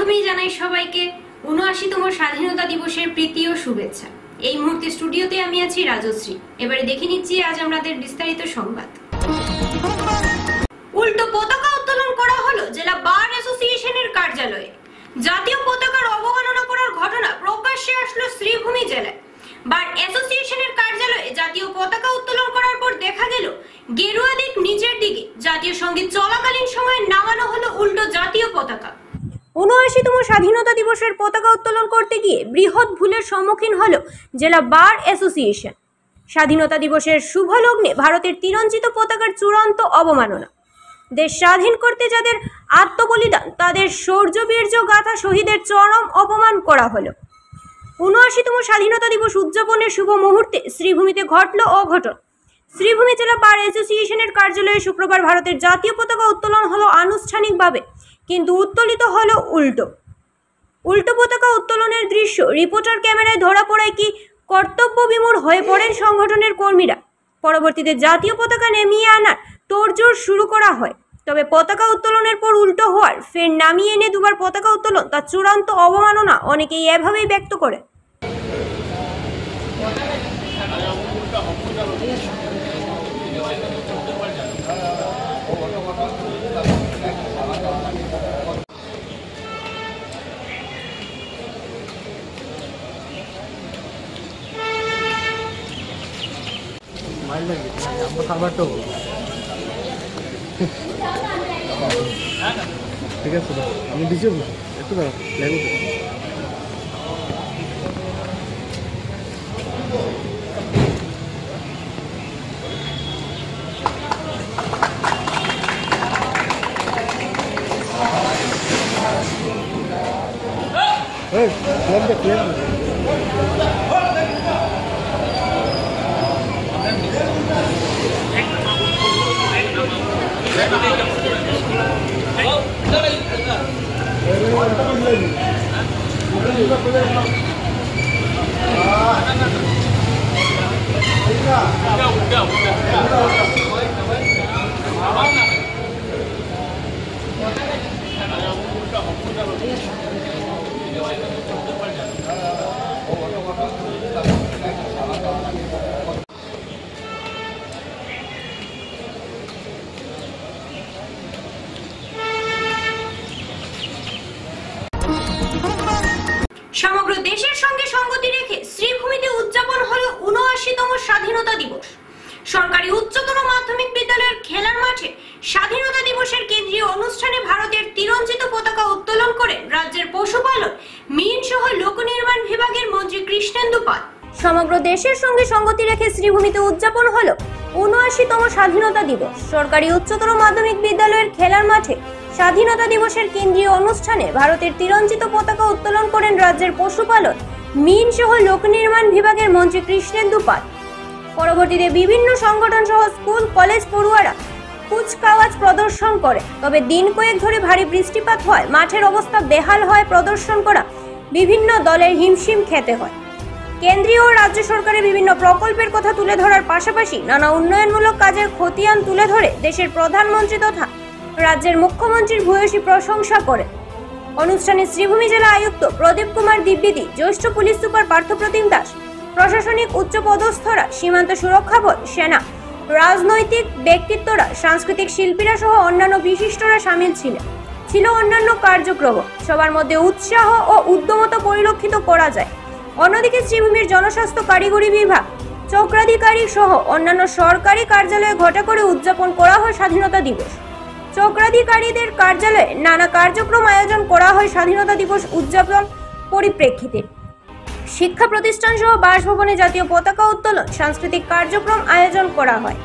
প্রথমেই জানাই সবাইকে ৭৯তম স্বাধীনতা দিবসের প্রীতি ও শুভেচ্ছা। এই মুহূর্তে স্টুডিওতে আমি আছি রাজশ্রী। এবারে দেখে নিচ্ছি আজ আমাদের বিস্তারিত সংবাদ। উল্টো পতাকা উত্তোলন করা হলো জেলা বার অ্যাসোসিয়েশনের কার্যালয়ে। জাতীয় পতাকার অবমাননা করার ঘটনা প্রকাশ্যে আসলো শ্রীভূমি জেলায়। বার অ্যাসোসিয়েশনের কার্যালয়ে জাতীয় পতাকা উত্তোলন করার পর দেখা গেল গেরুয়া দিক নিচের দিকে জাতীয় সঙ্গীত চলাকালীন সময়ে নামানো হলো উল্টো জাতীয় পতাকা। ৭৯তম স্বাধীনতা দিবসের পতাকা উত্তোলন করতে গিয়ে বৃহৎ ভুলের সম্মুখীন হল জেলা বার অ্যাসোসিয়েশন। স্বাধীনতা দিবসের শুভ লগ্নে ভারতের তিরঞ্জিত পতাকার চূড়ান্ত অবমাননা। দেশ স্বাধীন করতে যাদের আত্মবলিদান, তাদের শৌর্যবীর্য গাথা শহীদের চরম অপমান করা হলো। ৭৯তম স্বাধীনতা দিবস উদযাপনের শুভ মুহূর্তে শ্রীভূমিতে ঘটল অঘটন। শ্রীভূমি জেলা বার অ্যাসোসিয়েশনের কার্যালয়ে শুক্রবার ভারতের জাতীয় পতাকা উত্তোলন হলো আনুষ্ঠানিকভাবে, কিন্তু উত্তোলিত হলো উল্টো পতাকা উত্তোলনের দৃশ্য রিপোর্টার ক্যামেরায় ধরা পড়ায় কি কর্তব্যবিমূঢ় হয়ে পড়েন সংগঠনের কর্মীরা। পরবর্তীতে জাতীয় পতাকা নেমিয়ে আনার তোড়জোড় শুরু করা হয়। তবে পতাকা উত্তোলনের পর উল্টো হওয়ার, ফের নামিয়ে এনে দুবার পতাকা উত্তোলন তার চূড়ান্ত অবমাননা অনেকেই এভাবেই ব্যক্ত করে। ঠিক আছে, আমি দিচ্ছি একটু সমগ্র দেশের সঙ্গে সঙ্গতি রেখে শ্রীভূমিতে উদযাপন হলো ৭৯তম স্বাধীনতা দিবস। সরকারি উচ্চতর মাধ্যমিক বিদ্যালয়ের খেলার মাঠে স্বাধীনতা দিবসের কেন্দ্রীয় অনুষ্ঠানে ভারতের তিরঞ্জিত পতাকা উত্তোলন করেন রাজ্যের পশুপালন, মীন সহ লোকনির্মাণ বিভাগের মন্ত্রী কৃষ্ণেন্দু পাল। সমগ্র দেশের সঙ্গে সঙ্গতি রেখে শ্রীভূমিতে উদযাপন হলো ৭৯তম স্বাধীনতা দিবস। সরকারি উচ্চতর মাধ্যমিক বিদ্যালয়ের খেলার মাঠে স্বাধীনতা দিবসের কেন্দ্রীয় অনুষ্ঠানে ভারতের তিরঞ্জিত পতাকা উত্তোলন করেন রাজ্যের পশুপালন, মীন সহ লোকনির্মাণ বিভাগের মন্ত্রী কৃষ্ণেন্দু পাল। পরবর্তীতে বিভিন্ন সংগঠন সহ স্কুল কলেজ পড়ুয়ারা কুচকাওয়াজ প্রদর্শন করে। তবে দিন কয়েক ধরে ভারী বৃষ্টিপাত হয়, মাঠের অবস্থা বেহাল হয়, প্রদর্শন করা বিভিন্ন দলের হিমশিম খেতে হয়। কেন্দ্রীয় ও রাজ্য সরকারের বিভিন্ন প্রকল্পের কথা তুলে ধরার পাশাপাশি নানা উন্নয়নমূলক কাজের খতিয়ান তুলে ধরে দেশের প্রধানমন্ত্রী তথা রাজ্যের মুখ্যমন্ত্রীর ভূয়সী প্রশংসা করে। অনুষ্ঠানে শ্রীভূমি জেলা আয়ুক্ত প্রদীপ কুমার দ্বিবেদী, জ্যেষ্ঠ পুলিশ সুপার পার্থপ্রতিম দাস, প্রশাসনিক উচ্চপদস্থরা, সীমান্ত সুরক্ষা বল, সেনা, রাজনৈতিক ব্যক্তিত্বরা, সাংস্কৃতিক শিল্পীরা সহ অন্যান্য বিশিষ্টরা সামিল ছিল অন্যান্য কার্যক্রম। সবার মধ্যে উৎসাহ ও উদ্যমতা পরিলক্ষিত করা যায়। অন্যদিকে শ্রীভূমির জনস্বাস্থ্য কারিগরি বিভাগ, চক্রাধিকারী সহ অন্যান্য সরকারি কার্যালয়ে ঘটা করে উদযাপন করা হয় স্বাধীনতা দিবস। চক্রাধিকারীদের কার্যালয়ে নানা কার্যক্রম আয়োজন করা হয় স্বাধীনতা দিবস উদযাপন পরিপ্রেক্ষিতে। শিক্ষা প্রতিষ্ঠান সহ বাসভবনে জাতীয় পতাকা উত্তোলন, সাংস্কৃতিক কার্যক্রম আয়োজন করা হয়।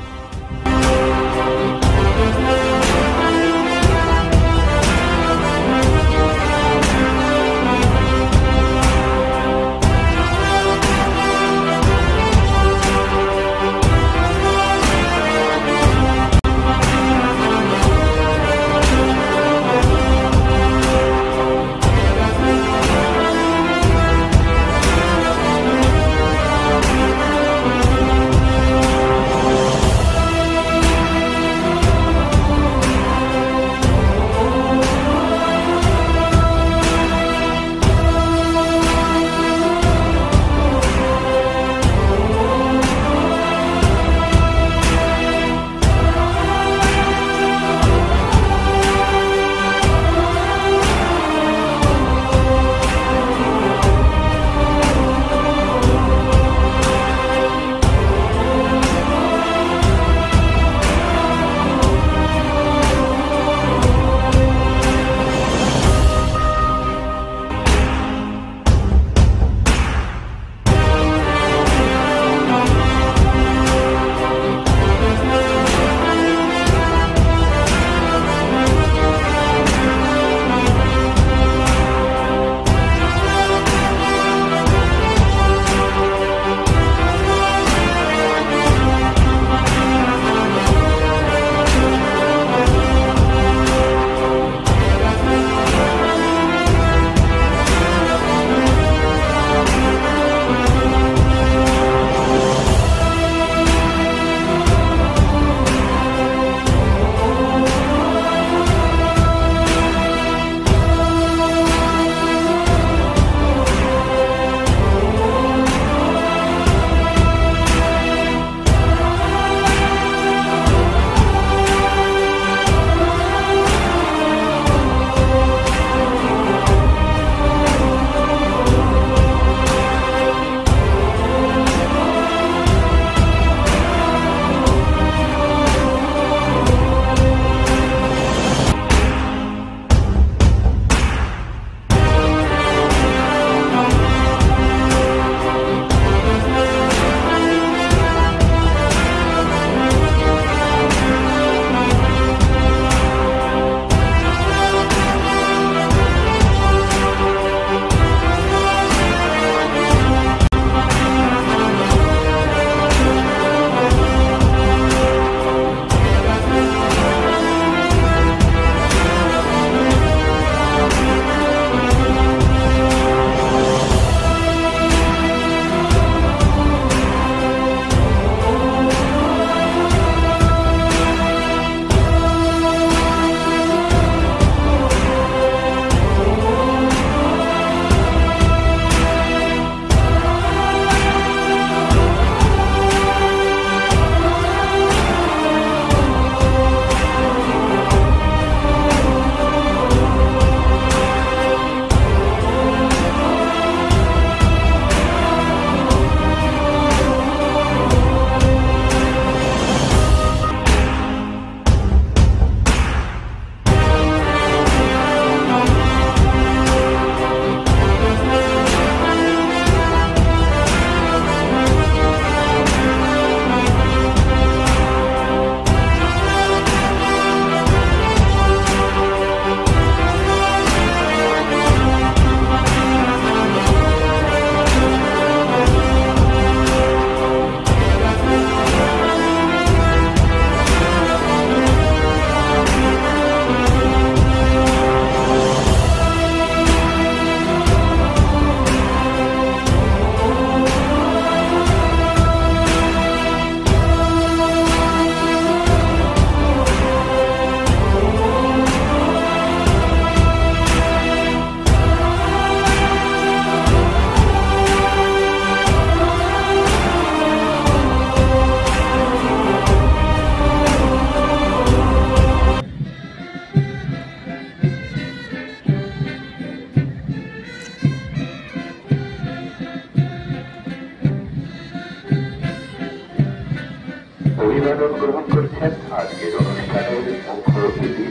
করছেন আজকের অনুষ্ঠানের মুখ্য অতিথি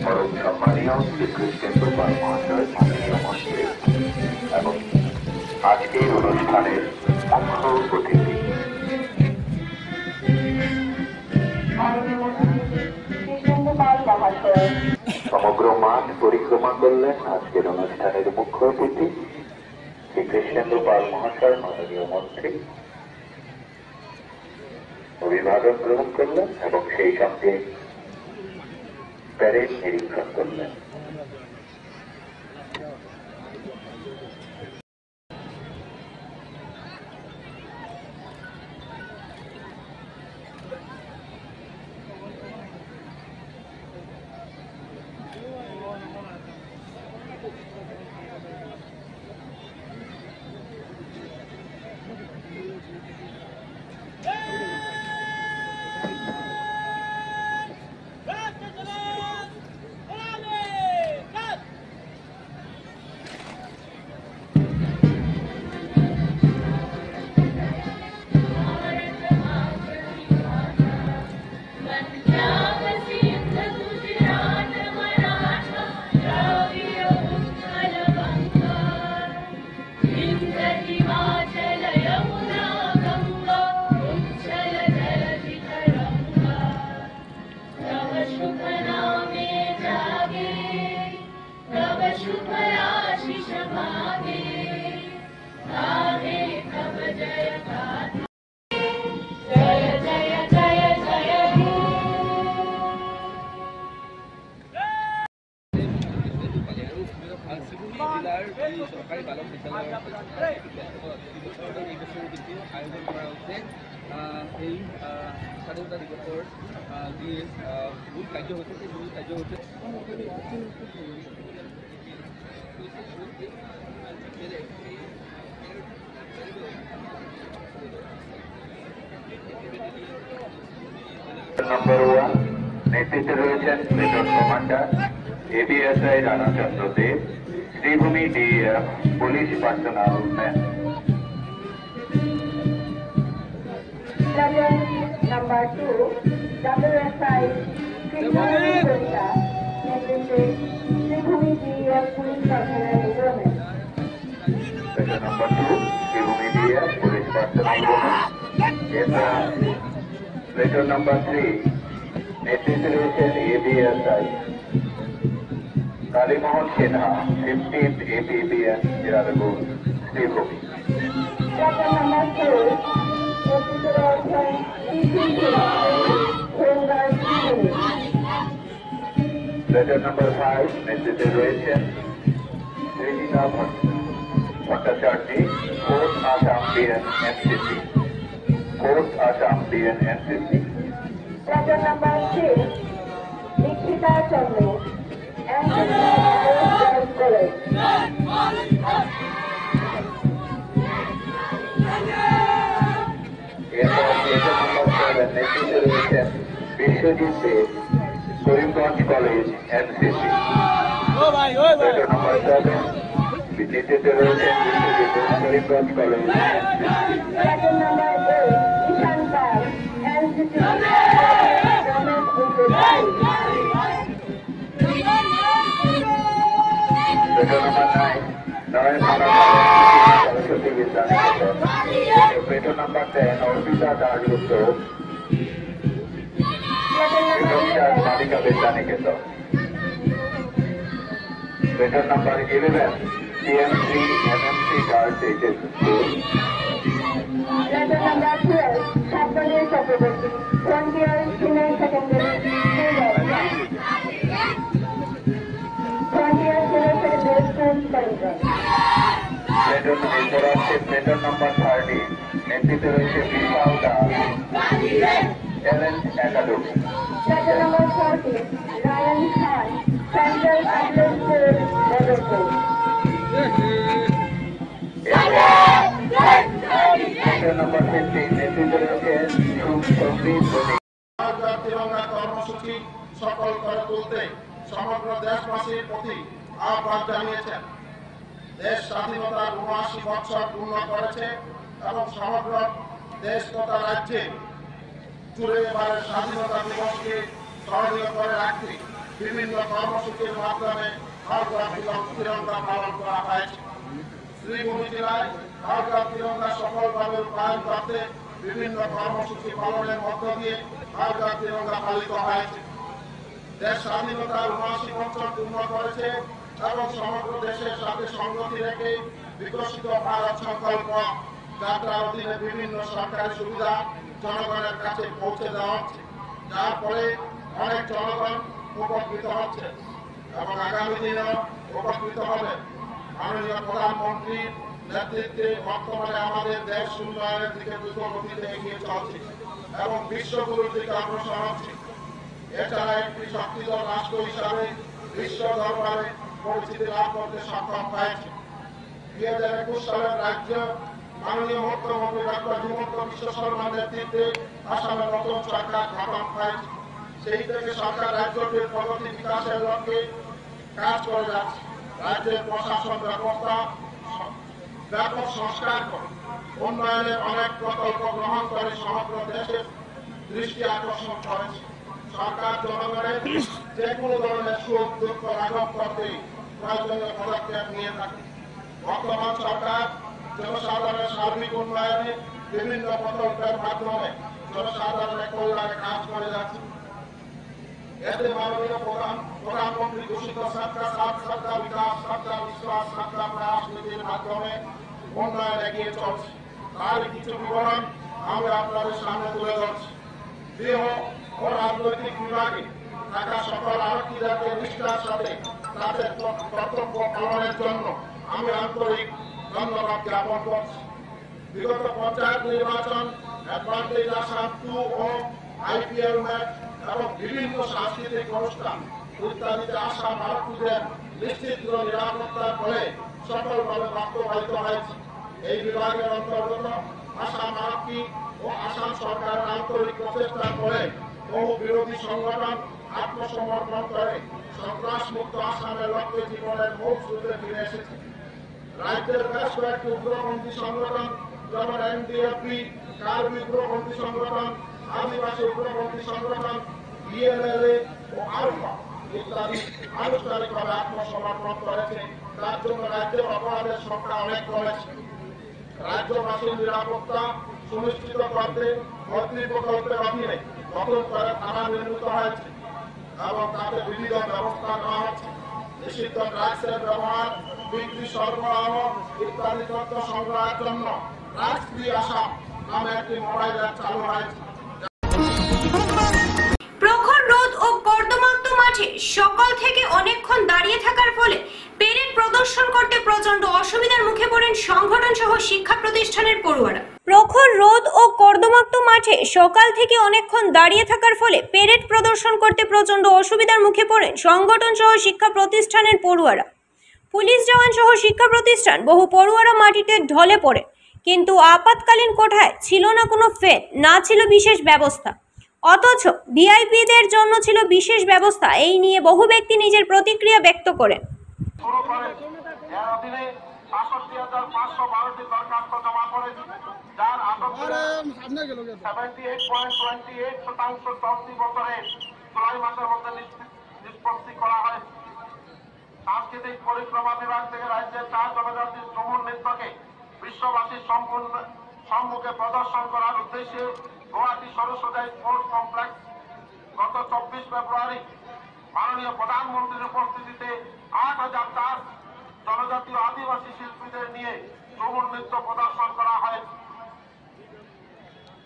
পরম সম্মানীয় শ্রীকৃষ্ণেন্দ্র পাল মহাশয় মাননীয় মন্ত্রী এবং আজকের অনুষ্ঠানের মুখ্য অতিথি সমগ্র মাঠ পরিক্রমা করলেন আজকের অনুষ্ঠানের মুখ্য অতিথি শ্রী কৃষ্ণেন্দ্র পাল মহাশয় মাননীয় মন্ত্রী অভিবাদন গ্রহণ করলেন এবং সেই সঙ্গে প্যারেড নিরীক্ষণ করলেন। জেলার এই সরকারি বালক বিদ্যালয়ৰ এই বছৰৰ কিন্তু আয়োজন কৰা হৈছে এই স্বাধীনতা দিৱসৰ যি মূল কাৰ্যসূচী সেই মূল কাৰ্যসূচী নম্বর 1 নেতৃত্বে রয়েছেন major commander ABSI Ranachandra Deb Sribhumi DEF police personnel man. Number 2 WSI Sribhumi DEF police personnel man. Major number 2 Sribhumi DEF police personnel man. Major number 3 নেতৃত্বে রয়েছেন ABSI Kalimohan Sinha 15th APBN জেলারগুল Sreebhumi. Number 4 নেতৃত্বে রয়েছেন মেজর নম্বর 5 নেতৃত্বে রয়েছেন Srijita Bhattacharya 4th Assam BNNCC 4th Assam BNNCC। Letter number 6 Nikita Chandra NCC College। এরপর letter number 7 নেতৃত্বে রয়েছেন Biswajit Deb Karimganj college NCC। Letter number 7 নেতৃত্বে রয়েছেন Biswajit Deb Karimganj college NCC। Letter number 8 Ishan Pal NCC letter number 9 Nayan Saraswati Vidyaniketan. Letter number 10 Arpita Dasgupta Balika Vidyaniketan. Letter number 11 TMC MMC Girls HS School। Letter number 12 Sabdaliya Chakraborty Frontier Senior Secondary School। Frontier Senior Secondary School Kalimgঞ্জ। Letter number 30 নেতৃত্বে রয়েছে Bishal Das talent academy. Letter number 40 Ryan Khan Central Public School Liverpool। Letter number 50 নেতৃত্বে রয়েছে সুপ্রীত তিরঙ্গা কর্মসূচি সফল করে তুলতে সমগ্র দেশবাসীর প্রতি আহ্বান জানিয়েছেন। দেশ স্বাধীনতার ৭৯ বছর পূর্ণ করেছে এবং সমগ্র দেশ তথা রাজ্যে জুড়ে এবারে স্বাধীনতা দিবসকে স্মরণীয় করে রাখতে বিভিন্ন কর্মসূচির মাধ্যমে তিরঙ্গা পালন করা হয়েছে। শ্রীভূমি জেলায় হরঘর তিরঙ্গা সফলভাবে রূপায়ণ করতে বিভিন্ন কর্মসূচি পালনের মধ্য দিয়ে হরঘর তিরঙ্গা পালিত হয়েছে। দেশ স্বাধীনতার ৭৯ বছর পূর্ণ করেছে এবং সমগ্র দেশের সাথে সংগতি রেখে বিকশিত ভারত সংকল্প যাত্রার অধীনে বিভিন্ন সরকারি সুবিধা জনগণের কাছে পৌঁছে দেওয়া হচ্ছে, যার ফলে অনেক জনগণ উপকৃত হচ্ছে এবং আগামী দিনেও উপকৃত হবে। মাননীয় প্রধানমন্ত্রীর নেতৃত্বে বর্তমানে আমাদের দেশ উন্নয়নের দিকে দ্রুত গতিতে এগিয়ে চলছে এবং বিশ্বগুলোর দিকে অগ্রসর হচ্ছে। এছাড়া একটি শক্তিধর রাষ্ট্র হিসাবে বিশ্ব দরবারে পরিচিতি লাভ করতে সক্ষম হয়েছে। ২০২১ সালের রাজ্য মাননীয় মুখ্যমন্ত্রী ডক্টর হিমন্ত বিশ্ব শর্মার নেতৃত্বে আসামের নতুন সরকার গঠন হয়েছে। সেই থেকে সরকার রাজ্যটির প্রগতি বিকাশের লক্ষ্যে কাজ করে যাচ্ছে। রাজ্যের প্রশাসন ব্যবস্থা ব্যাপক সংস্কার করে উন্নয়নের অনেক প্রকল্প গ্রহণ করে সমগ্র দেশের দৃষ্টি আকর্ষণ করেছে। সরকার জনগণের যে কোনো ধরনের সুখ দুঃখ লাঘব করতে প্রয়োজনীয় পদক্ষেপ নিয়ে থাকে। বর্তমান সরকার জনসাধারণের সার্বিক উন্নয়নে বিভিন্ন প্রকল্পের মাধ্যমে জনসাধারণের কল্যাণে কাজ করে যাচ্ছে। এতে মাননীয় প্রধানমন্ত্রী ঘোষিত সবকা সাথ সবকা বিকাশ সবকা বিশ্বাস সবকা প্রয়াস নীতির মাধ্যমে উন্নয়ন এগিয়ে চলছে। তার কিছু বিবরণ আমরা আপনাদের সামনে তুলে ধরছি। গৃহ ও রাজনৈতিক বিভাগে থাকা সকল আরক্ষীদেরকে নিষ্ঠার সাথে তাদের কর্তব্য পালনের জন্য আমি আন্তরিক ধন্যবাদ জ্ঞাপন করছি। বিগত পঞ্চায়েত নির্বাচন, অ্যাডভান্টেজ আসাম 2 ও IPL ম্যাচ এবং বিভিন্ন সাংস্কৃতিক অনুষ্ঠান ইত্যাদিতে আসাম আরক্ষীদের নিশ্চিত নিরাপত্তার ফলে সফলভাবে বাস্তবায়িত হয়েছে। এই বিভাগের অন্তর্গত আসাম আরক্ষী ও আসাম সরকারের আন্তরিক প্রচেষ্টার ফলে বহু বিরোধী সংগঠন আত্মসমর্পণ করে সন্ত্রাসমুক্ত আসামের লক্ষ্যে জীবনের মূল স্রোতে ফিরে এসেছে। রাজ্যের বেশ কয়েকটি উগ্রপন্থী সংগঠন যেমন NDFB, কার্বি উগ্রপন্থী সংগঠন, আদিবাসী উগ্রপন্থী সংগঠন, BNLA ও আলফা ইত্যাদি আনুষ্ঠানিকভাবে আত্মসমর্পণ করেছে। তার জন্য রাজ্যের অপরাধের সংখ্যা অনেক কমেছে। রাজ্যবাসীর নিরাপত্তা সুনিশ্চিত করতে মন্ত্রী প্রকল্পের অধীনে নতুন করে থানা নির্মিত হয়েছে এবং তাতে বিবিধ ব্যবস্থা নেওয়া হচ্ছে। নিষিদ্ধ ড্রাগসের ব্যবহার, বিক্রি, সরবরাহ ইত্যাদি তথ্য সংগ্রহের জন্য ড্রাগস ফ্রি আসাম নামে একটি মোবাইল অ্যাপ চালু হয়েছে। প্রখর রোদ ও কর্দমাক্ত মাঠে সকাল থেকে অনেকক্ষণ দাঁড়িয়ে থাকার ফলে পেরেড প্রদর্শন করতে প্রচন্ড অসুবিধার মুখে পড়েন সংগঠন সহ শিক্ষা প্রতিষ্ঠানের পড়ুয়ারা। প্রখর রোদ ও কর্দমাক্ত মাঠে সকাল থেকে অনেকক্ষণ দাঁড়িয়ে থাকার ফলে পেরেড প্রদর্শন করতে প্রচন্ড অসুবিধার মুখে পড়েন সংগঠন সহ শিক্ষা প্রতিষ্ঠানের পড়ুয়ারা। পুলিশ জওয়ান সহ শিক্ষা প্রতিষ্ঠান বহু পড়ুয়ারা মাটিতে ঢলে পড়ে, কিন্তু আপাতকালীন কোঠায় ছিল না কোনো ফ্যান, না ছিল বিশেষ ব্যবস্থা। অথচ ভিআইপিদের জন্য ছিল বিশেষ ব্যবস্থা। এই নিয়ে বহু ব্যক্তি নিজের প্রতিক্রিয়া ব্যক্ত করেন। এর অধীনে ৬৫,৫১২টি দরখাস্ত জমা পড়েছে, যার আটক 78.28% চলতি বছরের জুলাই মাসের মধ্যে নিষ্পত্তি করা হয়েছে। সাংস্কৃতিক পরিক্রমা বিভাগ থেকে রাজ্যের ৪ জনজাতির ঝুমুর নৃত্যকে বিশ্ববাসীর সম্মুখে প্রদর্শন করার উদ্দেশ্যে গুয়াহাটি সরস্বতী স্পোর্টস কমপ্লেক্স গত ২৪ ফেব্রুয়ারি মাননীয় প্রধানমন্ত্রীর উপস্থিতিতে ৮,০০০ জনজাতীয় আদিবাসী শিল্পীদের নিয়ে ঝুমুর নৃত্য প্রদর্শন করা হয়েছে।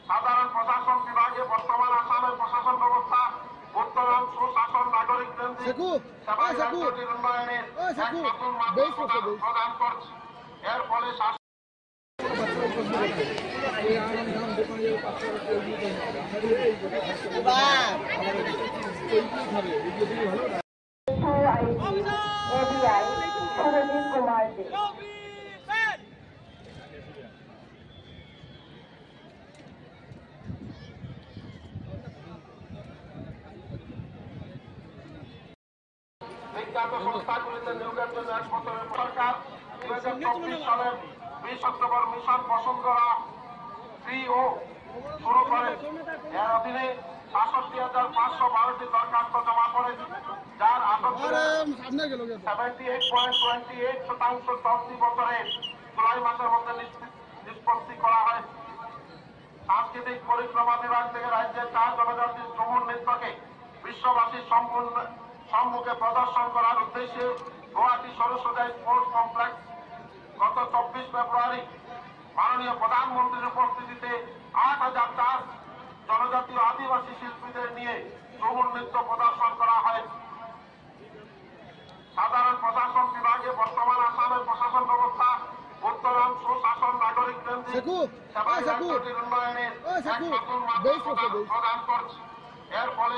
সাধারণ প্রশাসন বিভাগে বর্তমান আসামের প্রশাসন ব্যবস্থা উত্তরণ, সুশাসন, নাগরিক কেন্দ্রিক সেবা রাজ্যটির উন্নয়নের এক নতুন মাধ্যম প্রদান করছে। এর ফলে বিখ্যাত সংস্থাগুলিতে নিয়োগের জন্য ১ বছরের সরকার ২০২৪ সালের ২০ অক্টোবর মিশন বসুন্ধরা 3 ও শুরু করেন। এর অধীনে ৬৭,৫১২টি দরখাস্ত জমা পড়েছে, যার আটক 78.28% চলতি বছরের জুলাই মাসের মধ্যে নিষ্পত্তি করা হয়েছে। সাংস্কৃতিক পরিক্রমা বিভাগ থেকে রাজ্যের ৪ জনজাতির ঝুমুর নৃত্যকে বিশ্ববাসীর সম্মুখে প্রদর্শন করার উদ্দেশ্যে গুয়াহাটি সরস্বতী স্পোর্টস কমপ্লেক্স গত ২৪ ফেব্রুয়ারি মাননীয় প্রধানমন্ত্রীর উপস্থিতিতে ৮,০০০ জনজাতীয় আদিবাসী শিল্পীদের নিয়ে ঝুমুর নৃত্য প্রদর্শন করা হয়েছে। সাধারণ প্রশাসন বিভাগে বর্তমান আসামের প্রশাসন ব্যবস্থা উত্তরণ, সুশাসন, নাগরিক কেন্দ্রিক সেবা রাজ্যটির উন্নয়নের এক নতুন মাধ্যম প্রদান করছে। এর ফলে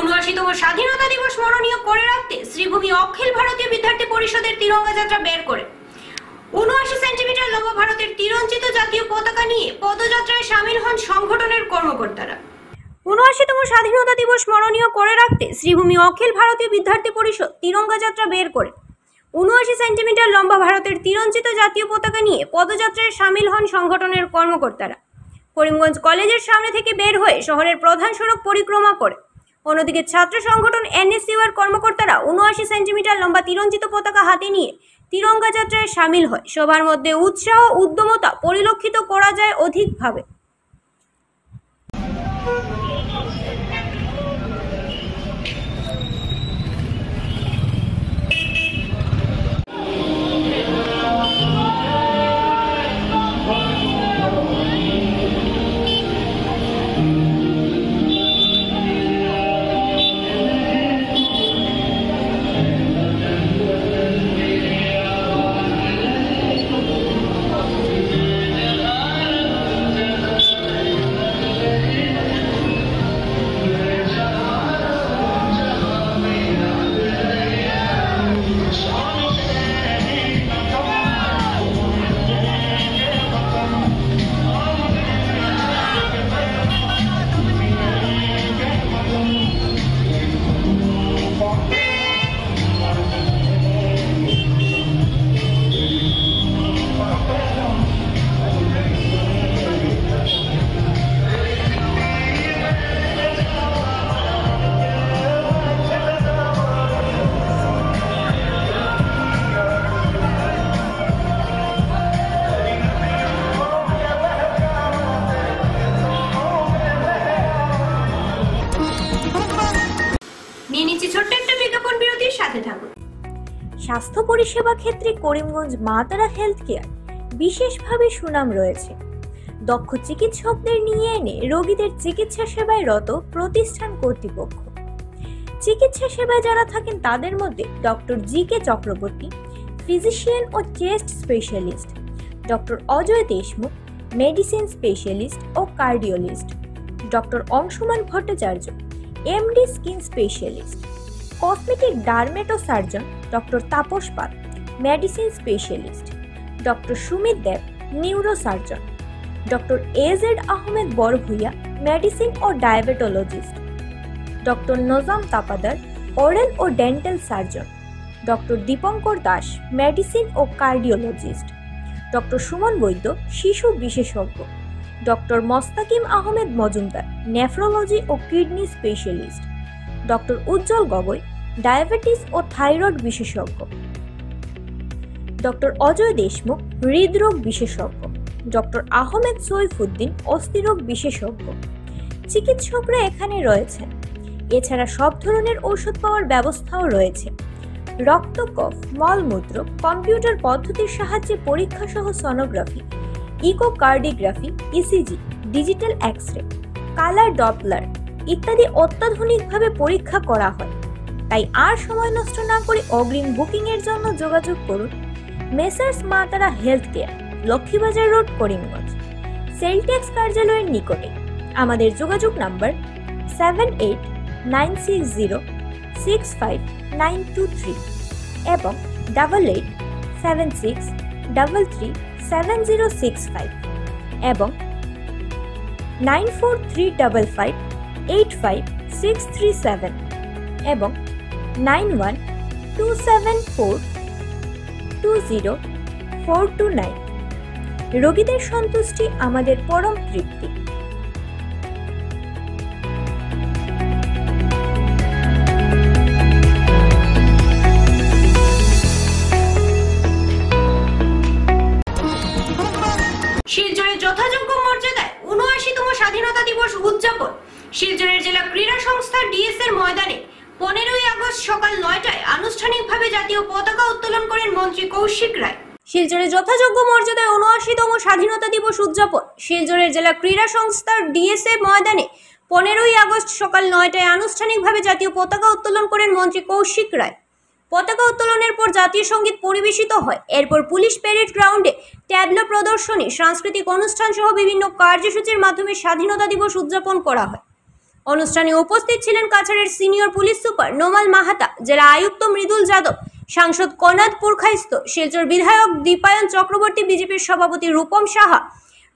ঊনআশিতম স্বাধীনতা দিবস স্মরণীয় করে রাখতে শ্রীভূমি অখিল ভারতীয় বিদ্যার্থী পরিষদের তিরঙ্গা যাত্রা বের করে ৭৯ সেন্টিমিটার লম্বা ভারতের তিরঞ্জিত জাতীয় পতাকা নিয়ে পদযাত্রায় সামিল হন সংগঠনের কর্মকর্তারা। ৭৯তম স্বাধীনতা দিবস স্মরণীয় করে রাখতে শ্রীভূমি অখিল ভারতীয় বিদ্যার্থী পরিষদ তিরঙ্গা যাত্রা বের করে ৭৯ সেন্টিমিটার লম্বা ভারতের তিরঞ্জিত জাতীয় পতাকা নিয়ে পদযাত্রায় সামিল হন সংগঠনের কর্মকর্তারা। করিমগঞ্জ কলেজের সামনে থেকে বের হয়ে শহরের প্রধান সড়ক পরিক্রমা করে। অন্যদিকে ছাত্র সংগঠন এনএসইউর কর্মকর্তারা ৭৯ সেন্টিমিটার লম্বা তিরঞ্জিত পতাকা হাতে নিয়ে তিরঙ্গা যাত্রায় সামিল হয়। সবার মধ্যে উৎসাহ উদ্যমতা পরিলক্ষিত করা যায় অধিকভাবে। স্বাস্থ্য পরিষেবা ক্ষেত্রে করিমগঞ্জ মা তারা হেলথ কেয়ার বিশেষভাবে সুনাম রয়েছে। দক্ষ চিকিৎসকদের নিয়ে এনে রোগীদের চিকিৎসা সেবায় রত প্রতিষ্ঠান কর্তৃপক্ষ। চিকিৎসা সেবায় যারা থাকেন তাদের মধ্যে ডক্টর জি.কে. চক্রবর্তী, ফিজিশিয়ান ও chest specialist, doctor Ajay Deshmukh, medicine specialist ও cardiologist, doctor Anshuman Bhattacharya, MD skin specialist, cosmetic dermato surgeon doctor Tapas Pal, medicine specialist, doctor Sumit Deb, neuro surgeon, doctor A Z Ahmed Barbhuiya, medicine ও diabetologist, doctor Nazam Tapadar, oral ও dental surgeon, doctor Dipankar Das, medicine ও cardiologist, doctor Suman Baidya, শিশু বিশেষজ্ঞ, doctor Mostakim Ahmed Majumdar, nephrology ও kidney specialist, doctor উজ্জ্বল Gogoi, diabetes ও thyroid বিশেষজ্ঞ, doctor Ajay Deshmukh, হৃদরোগ বিশেষজ্ঞ, doctor Ahmed Saifuddin, অস্থিরোগ বিশেষজ্ঞ। চিকিৎসকরা এখানে রয়েছেন। এছাড়া সব ধরনের ঔষধ পাওয়ার ব্যবস্থাও রয়েছে। রক্ত, কফ, মলমূত্র কম্পিউটার পদ্ধতির সাহায্যে পরীক্ষা সহ sonography, echocardiography, ECG, digital X-ray, colour Doppler ইত্যাদি অত্যাধুনিকভাবে পরীক্ষা করা হয়। তাই আর সময় নষ্ট না করে অগ্রিম বুকিং এর জন্য যোগাযোগ করুন মেসার্স মা তারা health care, Laxmibazar road, Karimganj, Celtex কার্যালয়ের নিকটে। আমাদের যোগাযোগ নাম্বার 7896065923 এবং 8876337065 এবং 94355857 637 এবং 9127420429। রোগীদের সন্তুষ্টি আমাদের পরম তৃপ্তি। শিলচরে যথাযোগ্য মর্যাদায় ৭৯তম স্বাধীনতা দিবস উদযাপন। শিলচরের জেলা ক্রীড়া সংস্থা ডিএস এর ময়দানে 15ই আগস্ট সকাল 9টায় আনুষ্ঠানিকভাবে জাতীয় পতাকা উত্তোলন করেন মন্ত্রী কৌশিক রায়। শিলচরে যথাযোগ্য মর্যাদায় ৭৯তম স্বাধীনতা দিবস উদযাপন। শিলচরের জেলা ক্রীড়া সংস্থা ডিএস এর ময়দানে 15ই আগস্ট সকাল 9টায় আনুষ্ঠানিকভাবে জাতীয় পতাকা উত্তোলন করেন মন্ত্রী কৌশিক রায়। পতাকা উত্তোলনের পর জাতীয় সঙ্গীত পরিবেশিত হয়। এরপর পুলিশ প্যারেড গ্রাউন্ডে ট্যাবলো প্রদর্শনী, সাংস্কৃতিক অনুষ্ঠান সহ বিভিন্ন কার্যসূচির মাধ্যমে স্বাধীনতা দিবস উদযাপন করা হয়। অনুষ্ঠানে উপস্থিত ছিলেন কাছাড়ের senior police super Nomal Mahata, জেলা আয়ুক্ত মৃদুল যাদব, সাংসদ কনাদ পুরখাইস্ত, শিলচর বিধায়ক দীপায়ন চক্রবর্তী, বিজেপির সভাপতি রূপম সাহা,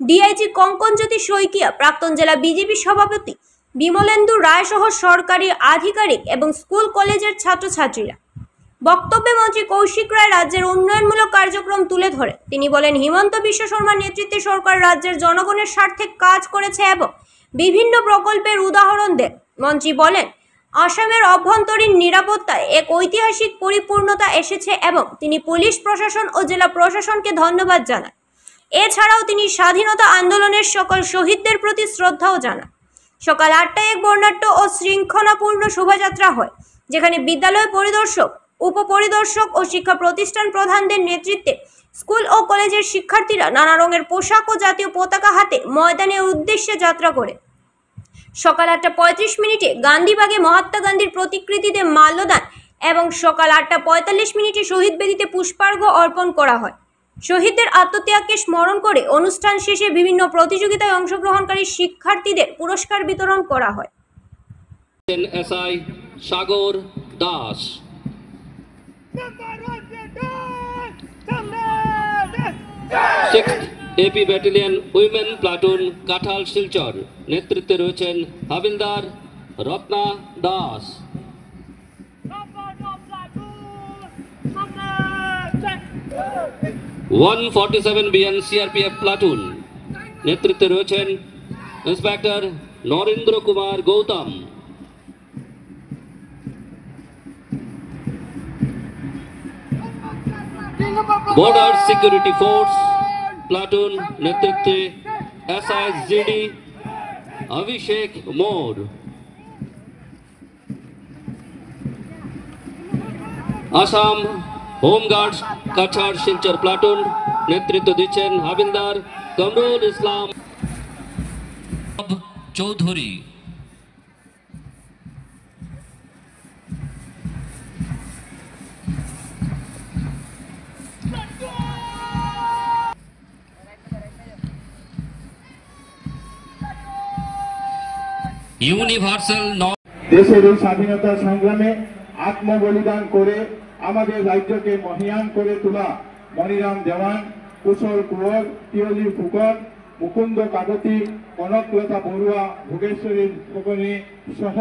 ডিআইজি কঙ্কনজ্যোতি শইকিয়া, প্রাক্তন জেলা বিজেপি সভাপতি বিমলেন্দু রায় সহ সরকারি আধিকারিক এবং স্কুল কলেজের ছাত্রছাত্রীরা। বক্তব্যে মন্ত্রী কৌশিক রায় রাজ্যের উন্নয়নমূলক কার্যক্রম তুলে ধরে তিনি বলেন, হিমন্ত বিশ্ব শর্মার নেতৃত্বে সরকার রাজ্যের জনগণের স্বার্থে কাজ করেছে এবং বিভিন্ন প্রকল্পের উদাহরণ দেন। মন্ত্রী বলেন, আসামের অভ্যন্তরীণ নিরাপত্তায় এক ঐতিহাসিক পরিপূর্ণতা এসেছে এবং তিনি পুলিশ প্রশাসন ও জেলা প্রশাসনকে ধন্যবাদ জানান। এছাড়াও তিনি স্বাধীনতা আন্দোলনের সকল শহীদদের প্রতি শ্রদ্ধাও জানান। সকাল 8টায় এক বর্ণাঢ্য ও শৃঙ্খলাপূর্ণ শোভাযাত্রা হয়, যেখানে বিদ্যালয় পরিদর্শক, উপপরিদর্শক ও শিক্ষা প্রতিষ্ঠান প্রধানদের নেতৃত্বে স্কুল ও কলেজের শিক্ষার্থীরা নানা রঙের পোশাক ও জাতীয় পতাকা হাতে ময়দানের উদ্দেশ্যে যাত্রা করে। সকাল 8:35 গান্ধীবাগে মহাত্মা গান্ধীর প্রতিকৃতিতে মাল্যদান এবং সকাল 8:45 শহীদ বেদিতে পুষ্পার্ঘ্য অর্পণ করা হয়। শহীদদের আত্মত্যাগকে স্মরণ করে অনুষ্ঠান শেষে বিভিন্ন প্রতিযোগিতায় অংশগ্রহণকারী শিক্ষার্থীদের পুরস্কার বিতরণ করা হয়। S I Sagar Das. A P battalion women platoon কাঁঠাল শিলচর, নেতৃত্বে রয়েছেন havildar Ratna Das. 147 B N CRPF platoon, নেতৃত্বে রয়েছেন inspector Narendra Kumar Gautam. Border security force platoon, নেতৃত্বে S I G D Abhishek More. Assam home guards Cachar Silchar platoon, নেতৃত্ব দিচ্ছেন হাবিলদার কামরুল ইসলাম চৌধুরী। ইউনিভার্সাল দেশের এই স্বাধীনতা সংগ্রামে আত্মবলিদান করে আমাদের রাজ্যকে মহিয়ান করে তোলা মনিরাম দেওয়ান, কুশল কুঁয়র, পিয়লি ফুকন, মুকুন্দ কাকতি, কনকলতা বড়ুয়া, ভোগেশ্বরী ফুকনি সহ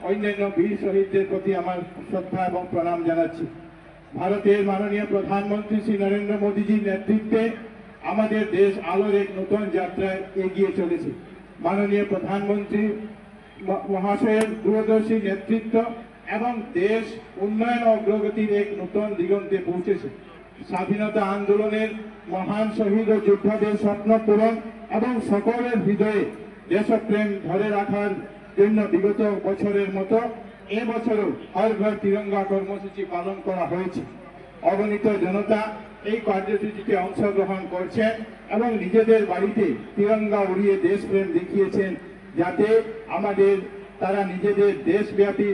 অন্যান্য বীর শহীদদের প্রতি আমার শ্রদ্ধা এবং প্রণাম জানাচ্ছি। ভারতের মাননীয় প্রধানমন্ত্রী শ্রী নরেন্দ্র মোদীজির নেতৃত্বে আমাদের দেশ আলোর এক নতুন যাত্রায় এগিয়ে চলেছে। মাননীয় প্রধানমন্ত্রী মহাশয়ের দূরদর্শী নেতৃত্ব এবং দেশ উন্নয়ন অগ্রগতির এক নতুন দিগন্তে পৌঁছেছে। স্বাধীনতা আন্দোলনের মহান শহীদ ও যোদ্ধাদের স্বপ্ন পূরণ এবং সকলের হৃদয়ে দেশপ্রেম ধরে রাখার জন্য বিগত বছরের মতো এবছরও হর ঘর তিরঙ্গা কর্মসূচি পালন করা হয়েছে। অগণিত জনতা এই কার্যসূচিতে অংশগ্রহণ করছেন এবং নিজেদের বাড়িতে তিরঙ্গা উড়িয়ে দেশপ্রেম দেখিয়েছেন, যাতে তারা নিজেদের দেশব্যাপী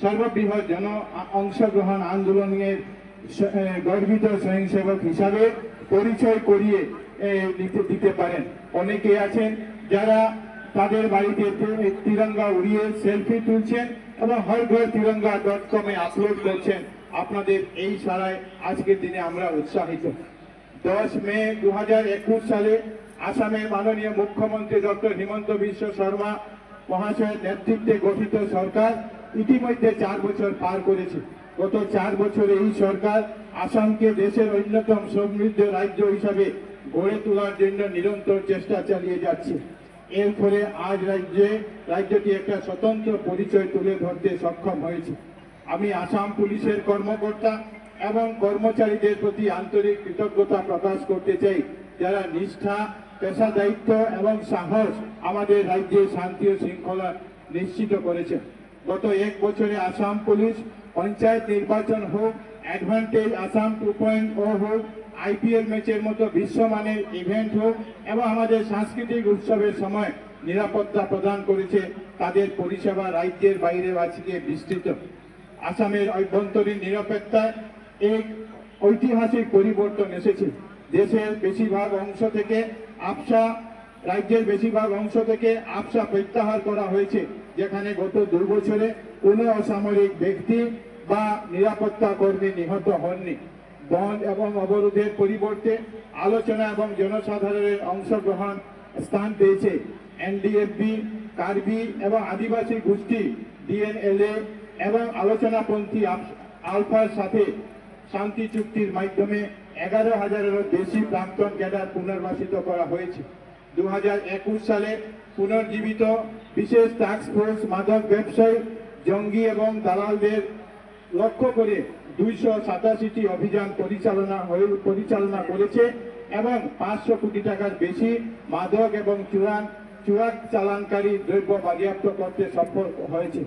সর্ববৃহৎ জন অংশগ্রহণ আন্দোলনের গর্বিত স্বয়ংসেবক হিসাবে পরিচয় করিয়ে দিতে পারেন। অনেকে আছেন যারা তাদের বাড়িতে তিরঙ্গা উড়িয়ে সেলফি তুলছেন এবং হরঘরতিরঙ্গা.com আপলোড করছেন। আপনাদের এই সারায় আজকের দিনে আমরা উৎসাহিত। 10 মে 2021 সালে আসামের মাননীয় মুখ্যমন্ত্রী ডক্টর হিমন্ত বিশ্ব শর্মা মহাশয়ের নেতৃত্বে গঠিত সরকার ইতিমধ্যে 4 বছর পার করেছে। গত 4 বছরে এই সরকার আসামকে দেশের অন্যতম সমৃদ্ধ রাজ্য হিসাবে গড়ে তোলার জন্য নিরন্তর চেষ্টা চালিয়ে যাচ্ছে। এর ফলে আজ রাজ্যটি একটা স্বতন্ত্র পরিচয় তুলে ধরতে সক্ষম হয়েছে। আমি আসাম পুলিশের কর্মকর্তা এবং কর্মচারীদের প্রতি আন্তরিক কৃতজ্ঞতা প্রকাশ করতে চাই, যারা নিষ্ঠা, পেশাদায়িত্ব এবং সাহস আমাদের রাজ্যে শান্তি ও শৃঙ্খলা নিশ্চিত করেছে। গত 1 বছরে আসাম পুলিশ পঞ্চায়েত নির্বাচন হোক, অ্যাডভান্টেজ আসাম 2.0 হোক, IPL ম্যাচের মতো বিশ্বমানের ইভেন্ট হোক এবং আমাদের সাংস্কৃতিক উৎসবের সময় নিরাপত্তা প্রদান করেছে। তাদের পরিষেবা রাজ্যের বাইরে আজকে বিস্তৃত। আসামের অভ্যন্তরীণ নিরাপত্তায় এক ঐতিহাসিক পরিবর্তন এসেছে। রাজ্যের বেশিরভাগ অংশ থেকে আবসা প্রত্যাহার করা হয়েছে, যেখানে গত 2 বছরে কোনো অসামরিক ব্যক্তি বা নিরাপত্তা কর্মী নিহত হননি। বন্ধ এবং অবরোধের পরিবর্তে আলোচনা এবং জনসাধারণের অংশগ্রহণ স্থান পেয়েছে। NDFB, কার্বি এবং আদিবাসী গোষ্ঠী DNLA এবং আলোচনাপন্থী আলফার সাথে শান্তি চুক্তির মাধ্যমে 11,000-এরও বেশি প্রাক্তন ক্যাডার পুনর্বাসিত করা হয়েছে। 2021 সালে পুনর্জীবিত বিশেষ টাস্ক ফোর্স মাদক ব্যবসায়ী, জঙ্গি এবং দালালদের লক্ষ্য করে 287টি অভিযান পরিচালনা করেছে এবং 500 কোটি টাকার বেশি মাদক এবং চোরাক চালানকারী দ্রব্য বাজেয়াপ্ত করতে সফল হয়েছে।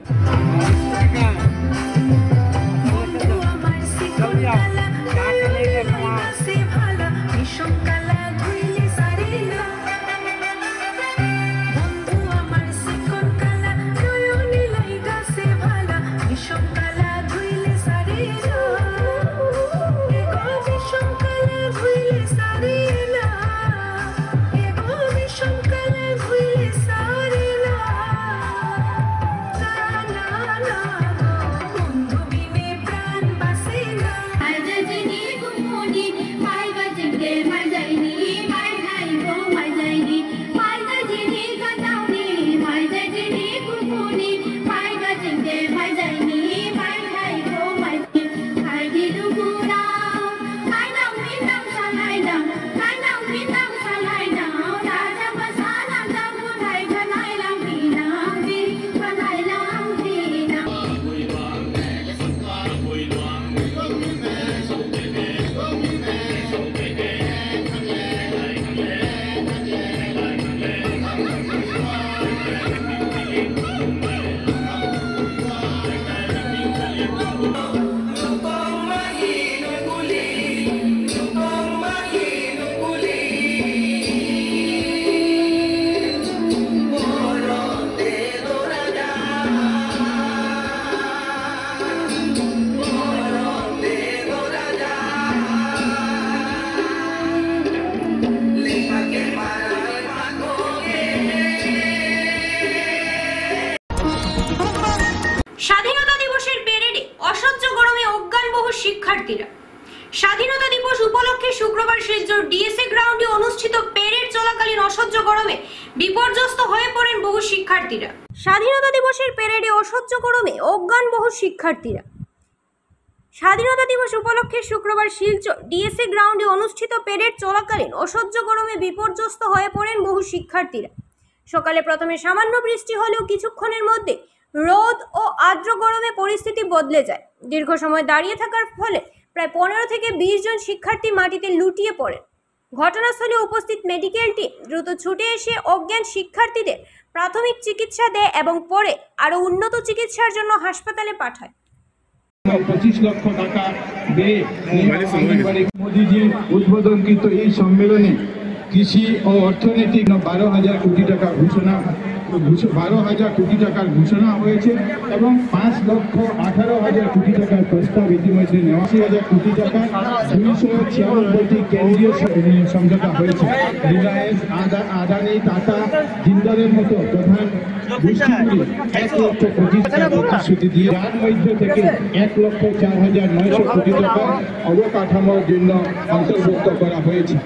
স্বাধীনতা দিবসের প্যারেডে অসহ্য গরমে অজ্ঞান বহু শিক্ষার্থীরা। স্বাধীনতা দিবস উপলক্ষে শুক্রবার শিলচর DSA গ্রাউন্ডে অনুষ্ঠিত প্যারেড চলাকালীন অসহ্য গরমে বিপর্যস্ত হয়ে পড়েন বহু শিক্ষার্থীরা। স্বাধীনতা দিবসের প্যারেডে অসহ্য গরমে অজ্ঞান বহু শিক্ষার্থীরা। স্বাধীনতা দিবস উপলক্ষে শুক্রবার শিলচর DSA গ্রাউন্ডে অনুষ্ঠিত প্যারেড চলাকালীন অসহ্য গরমে বিপর্যস্ত হয়ে পড়েন বহু শিক্ষার্থীরা। সকালে প্রথমে সামান্য বৃষ্টি হলেও কিছুক্ষণের মধ্যে রোদ ও আর্দ্র গরমে পরিস্থিতি বদলে যায়। দীর্ঘ সময় দাঁড়িয়ে থাকার ফলে প্রায় 15 থেকে 20 জন শিক্ষার্থী মাটিতে লুটিয়ে পড়েন। ঘটনাস্থলে উপস্থিত মেডিকেল টিম দ্রুত ছুটে এসে অজ্ঞান শিক্ষার্থীদের প্রাথমিক চিকিৎসা দেয় এবং পরে আরও উন্নত চিকিৎসার জন্য হাসপাতালে পাঠায়। 25 লক্ষ টাকা ব্যয়ে মোদীজির উদ্বোধনকৃত এই সম্মেলনে কৃষি ও অর্থনৈতিক 12,000 কোটি টাকা 12,000 কোটি টাকার ঘোষণা হয়েছে এবং 5,18,000 কোটি টাকার প্রস্তাব ইতিমধ্যে 89,000 কোটি টাকা 296টি কেন্দ্রীয় সমঝোতা হয়েছে। রিলায়েন্স, আদানি, টাটা, জিন্দালের মতো প্রধান গোষ্ঠীগুলি 1,25,000 প্রতিশ্রুতি দিয়ে যার মধ্যে থেকে 1,04,900 কোটি টাকা অবকাঠামোর জন্য অন্তর্ভুক্ত করা হয়েছে।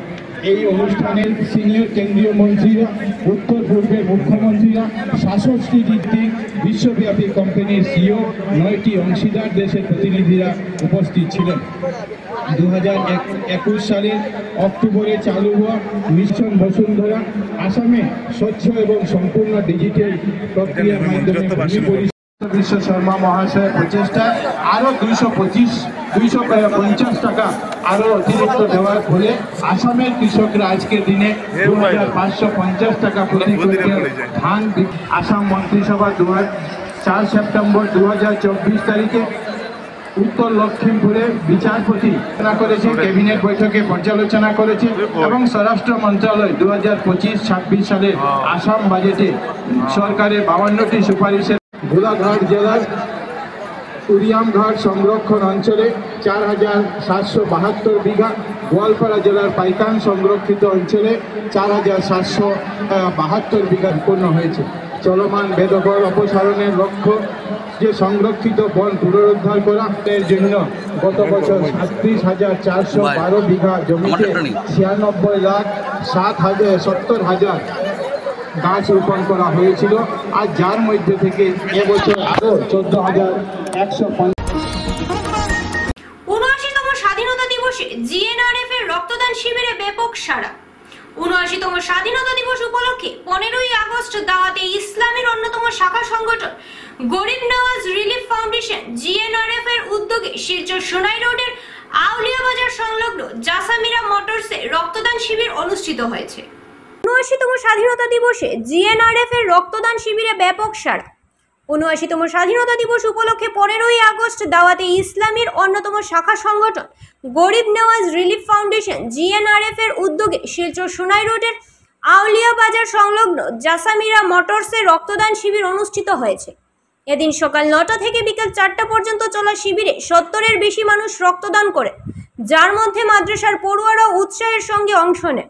এই অনুষ্ঠানের সিনিয়র কেন্দ্রীয় মন্ত্রীরা, উত্তর পূর্বের মুখ্যমন্ত্রীরা, 66টি ভিত্তিক বিশ্বব্যাপী কোম্পানির সিইও, 9টি অংশীদার দেশের প্রতিনিধিরা উপস্থিত ছিলেন। 2021 সালের অক্টোবরে চালু হওয়া মিশন বসুন্ধরা আসামে স্বচ্ছ এবং সম্পূর্ণ ডিজিটাল প্রক্রিয়ার মাধ্যমে বিশ্ব শর্মা মহাশয়ের প্রচেষ্টায় আরো 250 টাকা আরো অতিরিক্ত দেওয়ার ফলে আসামের কৃষকরা আজকের দিনে 2550 টাকা প্রতি কুইন্টাল ধান। আসাম মন্ত্রিসভা 4 সেপ্টেম্বর 2024 তারিখে উত্তর লক্ষিমপুরে বিচারপতি করেছে, ক্যাবিনেট বৈঠকে পর্যালোচনা করেছে এবং স্বরাষ্ট্র মন্ত্রণালয় 2025-26 সালে আসাম বাজেটে সরকারের 52টি সুপারিশের গোলাঘাট জেলার উরিয়ামঘাট সংরক্ষণ অঞ্চলে 4772 বিঘা, গোয়ালপাড়া জেলার পাইকান সংরক্ষিত অঞ্চলে 4772 বিঘা উৎপন্ন হয়েছে। চলমান বেদখল অপসারণের লক্ষ্য যে সংরক্ষিত বন পুনরুদ্ধার করা, এর জন্য গত বছর 37,412 বিঘা জমিতে 96,70,000 গাছ রোপণ করা হয়েছিল, আর যার মধ্যে থেকে এবছর আরো 14,150। ৭৯তম স্বাধীনতা দিবসে জিএনআরএফ এর রক্তদান শিবিরে ব্যাপক সাড়া। ৭৯তম স্বাধীনতা দিবস উপলক্ষে 15ই আগস্ট দাওয়াতে ইসলামের অন্যতম শাখা সংগঠন গরিব নওয়াজ রিলিফ ফাউন্ডেশন জিএনআরএফ এর উদ্যোগে শিলচর সোনাই রোডের আউলিয়া বাজার সংলগ্ন জাসামিরা মোটরসে রক্তদান শিবির অনুষ্ঠিত হয়েছে। ৭৯তম স্বাধীনতা দিবসে জিএনআরএফ এর রক্তদান শিবিরে ব্যাপক সাড়া। ৭৯তম স্বাধীনতা দিবস উপলক্ষে 15ই আগস্ট দাওয়াতে ইসলামের অন্যতম শাখা সংগঠন গরিব নওয়াজ রিলিফ ফাউন্ডেশন জিএনআরএফ এর উদ্যোগে শিলচর সোনাই রোডের আউলিয়া বাজার সংলগ্ন জাসামিরা মোটরসে রক্তদান শিবির অনুষ্ঠিত হয়েছে। এদিন সকাল 9টা থেকে বিকেল 4টা পর্যন্ত চলা শিবিরে 70-এর বেশি মানুষ রক্তদান করে, যার মধ্যে মাদ্রাসার পড়ুয়ারা উৎসাহের সঙ্গে অংশ নেয়।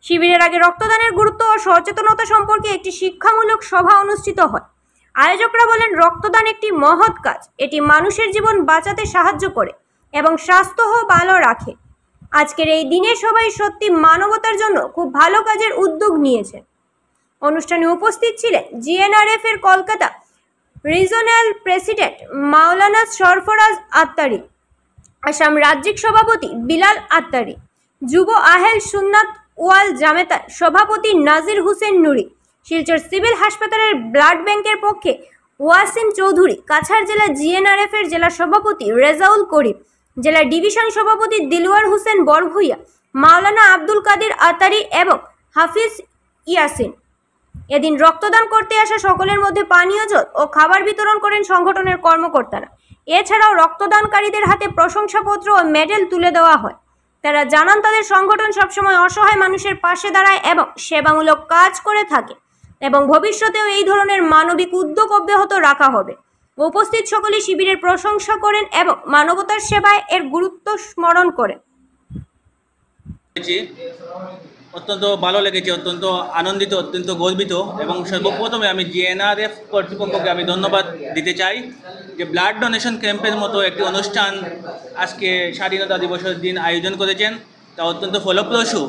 শিবিরের আগে রক্তদানের গুরুত্ব ও সচেতনতা সম্পর্কে একটি শিক্ষামূলক সভা অনুষ্ঠিত হয়। আয়োজকরা বলেন, রক্তদান একটি মহৎ কাজ, এটি মানুষের জীবন বাঁচাতে সাহায্য করে এবং স্বাস্থ্যও ভালো রাখে। আজকের এই দিনে সবাই সত্যি মানবতার জন্য খুব ভালো কাজের উদ্যোগ নিয়েছে। অনুষ্ঠানে উপস্থিত ছিলেন জিএনআরএফ এর কলকাতা রিজনাল প্রেসিডেন্ট মাওলানা সরফরাজ আত্তারি, আসাম রাজ্যিক সভাপতি বিলাল আত্তারি, যুব আহেল সুন্নাত ওয়াল জামেতার সভাপতি নাজির হোসেন নুরি, শিলচর সিভিল হাসপাতালের ব্লাড ব্যাংকের পক্ষে ওয়াসিম চৌধুরী, কাছাড় জেলা জিএনআরএফ এর জেলা সভাপতি রেজাউল করিম, জেলা ডিভিশন সভাপতি দিলওয়ার হোসেন বরভুইয়া, মাওলানা আব্দুল কাদের আতারি এবং হাফিজ ইয়াসিন। এদিন রক্তদান করতে আসা সকলের মধ্যে পানীয় জল ও খাবার বিতরণ করেন সংগঠনের কর্মকর্তারা। এছাড়াও রক্তদানকারীদের হাতে প্রশংসাপত্র ও মেডেল তুলে দেওয়া হয়। তারা জানান, তাদের সংগঠন সবসময় অসহায় মানুষের পাশে দাঁড়ায় এবং সেবামূলক কাজ করে থাকে এবং ভবিষ্যতেও এই ধরনের মানবিক উদ্যোগ অব্যাহত রাখা হবে। উপস্থিত সকলে শিবিরের প্রশংসা করেন এবং মানবতার সেবায় এর গুরুত্ব স্মরণ করেন। অত্যন্ত ভালো লেগেছে, অত্যন্ত আনন্দিত, অত্যন্ত গর্বিত এবং সর্বপ্রথমে আমি জিএনআরএফ কর্তৃপক্ষকে আমি ধন্যবাদ দিতে চাই যে ব্লাড ডোনেশন ক্যাম্পের মতো একটি অনুষ্ঠান আজকে স্বাধীনতা দিবসের দিন আয়োজন করেছেন, তা অত্যন্ত ফলপ্রসূ।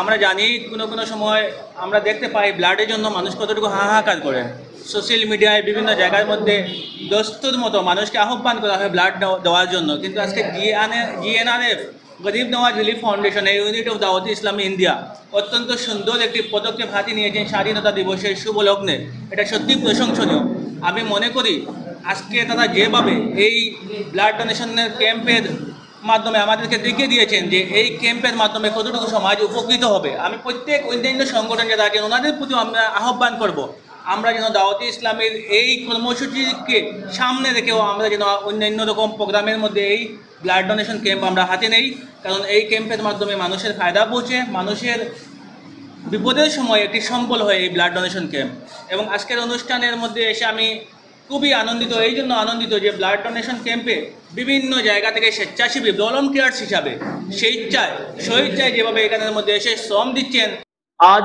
আমরা জানি কোনো সময় আমরা দেখতে পাই ব্লাডের জন্য মানুষ কতটুকু হাহাকার করে। সোশ্যাল মিডিয়ায় বিভিন্ন জায়গার মধ্যে দস্তুর মতো মানুষকে আহ্বান করা হয় ব্লাড দেওয়ার জন্য, কিন্তু আজকে জিএনআরএফ গরিব নওয়াজ রিলিফ ফাউন্ডেশন এই ইউনিট অফ দাওয়াত ইসলাম ইন্ডিয়া অত্যন্ত সুন্দর একটি পদক্ষেপ হাতে নিয়েছেন স্বাধীনতা দিবসের শুভ লগ্নে। এটা সত্যি প্রশংসনীয়। আমি মনে করি আজকে তারা যেভাবে এই ব্লাড ডোনেশনের ক্যাম্পের মাধ্যমে আমাদেরকে দেখিয়ে দিয়েছেন যে এই ক্যাম্পের মাধ্যমে কতটুকু সমাজ উপকৃত হবে। আমি প্রত্যেক অন্যান্য সংগঠন যারা আছেন ওনাদের প্রতি আমরা আহ্বান করব, আমরা যেন দাওয়াতে ইসলামের এই কর্মসূচিকে সামনে রেখেও আমরা যেন অন্যান্য রকম প্রোগ্রামের মধ্যে এই ব্লাড ডোনেশন ক্যাম্প আমরা হাতে নেই, কারণ এই ক্যাম্পের মাধ্যমে মানুষের ফায়দা পৌঁছে, মানুষের বিপদের সময় একটি সম্বল হয় এই ব্লাড ডোনেশন ক্যাম্প। এবং আজকের অনুষ্ঠানের মধ্যে এসে আমি খুবই আনন্দিত, এই জন্য আনন্দিত যে ব্লাড ডোনেশন ক্যাম্পে বিভিন্ন জায়গা থেকে স্বেচ্ছাসেবী ভলান্টিয়ার্স হিসাবে স্বেচ্ছায় যেভাবে এখানের মধ্যে এসে শ্রম দিচ্ছেন। आज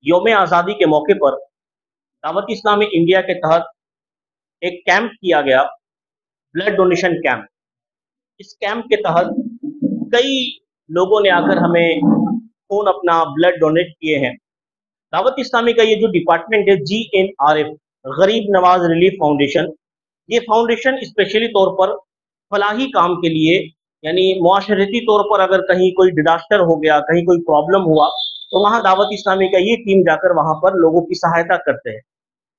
योम आज़ादी के मौके पर दावत इस्लामी इंडिया के तहत एक कैंप किया गया, ब्लड डोनेशन कैंप। इस कैंप के तहत कई लोगों ने आकर हमें खून अपना ब्लड डोनेट किए हैं। दावत इस्लामी का ये जो डिपार्टमेंट है GNRF, गरीब नवाज रिलीफ फाउंडेशन, ये फाउंडेशन स्पेशली तौर पर फलाही काम के लिए, यानी मुआशरती तौर पर अगर कहीं कोई डिजास्टर हो गया, कहीं कोई प्रॉब्लम हुआ, तो वहाँ दावत इस्लामी का ये टीम जाकर वहाँ पर लोगों की सहायता करते हैं।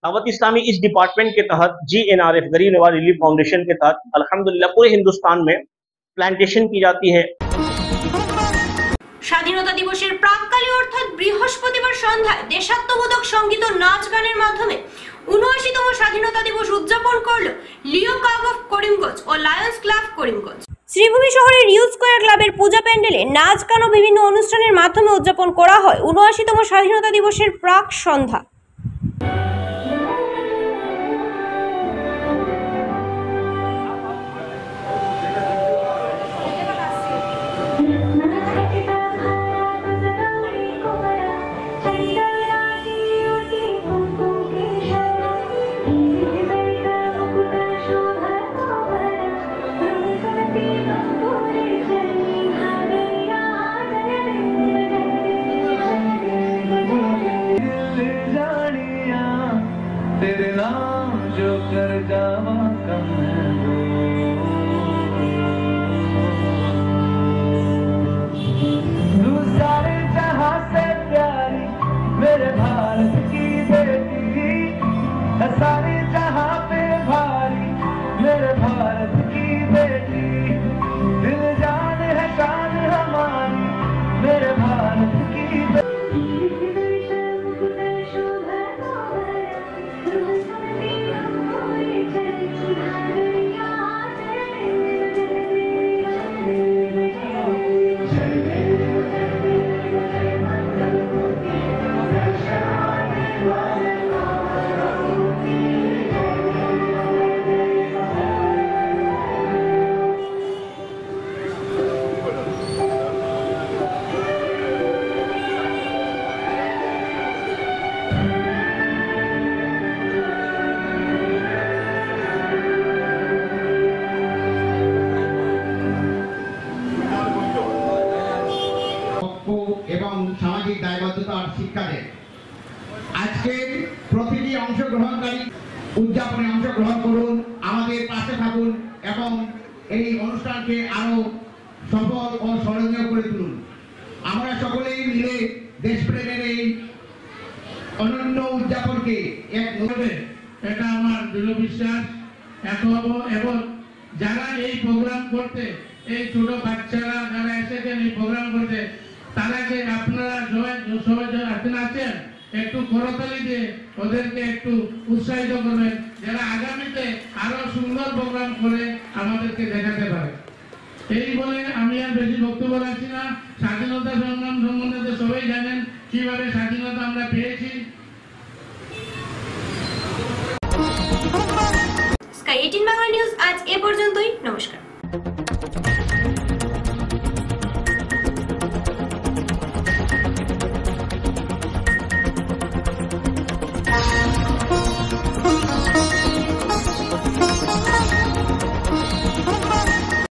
दावत इस्लामी इस डिपार्टमेंट के तहत GNRF, गरीब नवाज रिलीफ फाउंडेशन के तहत अल्हम्दुलिल्लाह पूरे हिंदुस्तान में प्लांटेशन की जाती है। স্বাধীনতা দিবসের প্রাক্কালে অর্থাৎ বৃহস্পতিবার সন্ধ্যায় দেশাত্মবোধক সঙ্গীত ও নাচ গানের মাধ্যমে ৭৯তম স্বাধীনতা দিবস উদযাপন করল লিও ক্লাব অফ করিমগঞ্জ ও লায়ন্স ক্লাব করিমগঞ্জ। শ্রীভূমি শহরের রিউ স্কয়ার ক্লাবের পূজা প্যান্ডেলে নাচ গান ও বিভিন্ন অনুষ্ঠানের মাধ্যমে উদযাপন করা হয় ৭৯তম স্বাধীনতা দিবসের প্রাক সন্ধ্যা। तेरे नाम जो कर जावा कम है तू सारे जहां से प्यारी मेरे भारत की बेटी, सारे जहां पे भारी मेरे भारत की बेटी, दिल जान है शान हमारी मेरे भारत की बेटी। এবং সামাজিক দায়বদ্ধতার শিক্ষা দেয়। আজকের প্রতিটি অংশগ্রহণকারী উদযাপনে অংশগ্রহণ করুন, আমাদের পাশে থাকুন এবং এই অনুষ্ঠানকে আরো সফল ও স্মরণীয় করে তুলুন। আমরা সকলেই মিলে দেশপ্রেমের এই অনন্য উদযাপনকে এক করবে, এটা আমার দৃঢ় বিশ্বাস। এবং যারা এই প্রোগ্রাম করতে, এই ছোট বাচ্চারা যারা এসেছেন এই প্রোগ্রাম করতে, তারাকে আপনারা সবাই আছেন একটু করতালি দিয়ে ওদেরকে একটু উৎসাহিত করবেন, যারা আগামীতে আরো সুন্দর প্রোগ্রাম করে আমাদেরকে দেখাতে পারে। এই বলে আমি আর বেশি বক্তব্য রাখছি না। স্বাধীনতা সংগ্রাম সম্বন্ধে সবাই জানেন কিভাবে স্বাধীনতা আমরা পেয়েছি। স্কাই 18 বাংলা নিউজ আজ এ পর্যন্তই। নমস্কার।